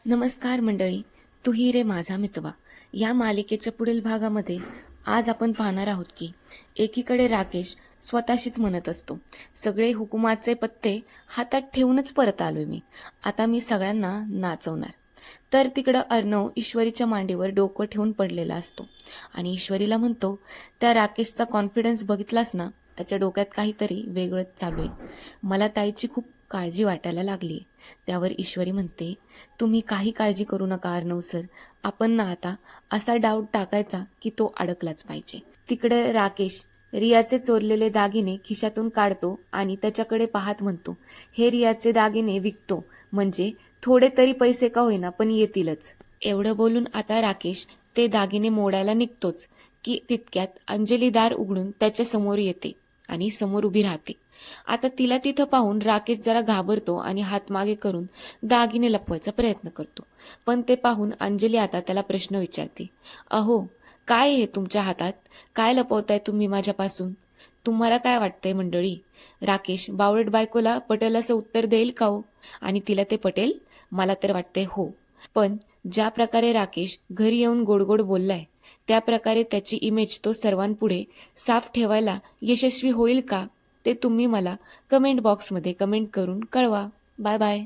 नमस्कार मंडळी, तू ही रे माझा मितवा या मालिकेच्या पुढील भागामध्ये आज आपण पाहणार आहोत की एकीकडे राकेश स्वतःशीच म्हणत असतो, सगळे हुकुमाचे पत्ते हातात ठेवूनच परत आलोय मी, आता मी सगळ्यांना नाचवणार. तर तिकडं अर्णव ईश्वरीच्या मांडीवर डोकं ठेवून पडलेला असतो आणि ईश्वरीला म्हणतो, त्या राकेशचा कॉन्फिडन्स बघितलास ना, त्याच्या डोक्यात काहीतरी वेगळंच चालू आहे. मला ताईची खूप काळजी वाटायला लागली. त्यावर ईश्वरी म्हणते, तुम्ही काही काळजी करू नका अर्णव सर, आपण ना आता असा डाऊट टाकायचा की तो अडकलाच पाहिजे. तिकडे राकेश रियाचे चोरलेले दागिने खिशातून काढतो आणि त्याच्याकडे पाहत म्हणतो, हे रियाचे दागिने विकतो म्हणजे थोडे तरी पैसे का होईना पण येतीलच. एवढं बोलून आता राकेश ते दागिने मोडायला निघतोच की तितक्यात अंजली दार उघडून त्याच्या समोर येते आणि समोर उभी राहते. आता तिला तिथं पाहून राकेश जरा घाबरतो आणि हात मागे करून दागिने लपवायचा प्रयत्न करतो. पण ते पाहून अंजली आता त्याला प्रश्न विचारते, अहो काय हे तुमच्या हातात, काय लपवताय तुम्ही माझ्यापासून? तुम्हाला काय वाटतंय मंडळी, राकेश बावळट बायकोला पटेल असं उत्तर देईल का हो? आणि तिला ते पटेल? मला तर वाटतंय हो. पण ज्या प्रकारे राकेश घरी येऊन गोड गोड बोललाय, त्या प्रकारे त्याची इमेज तो सर्वांपुढे साफ ठेवायला यशस्वी होईल का, ते तुम्ही मला कमेंट बॉक्समध्ये कमेंट करून कळवा. Bye bye.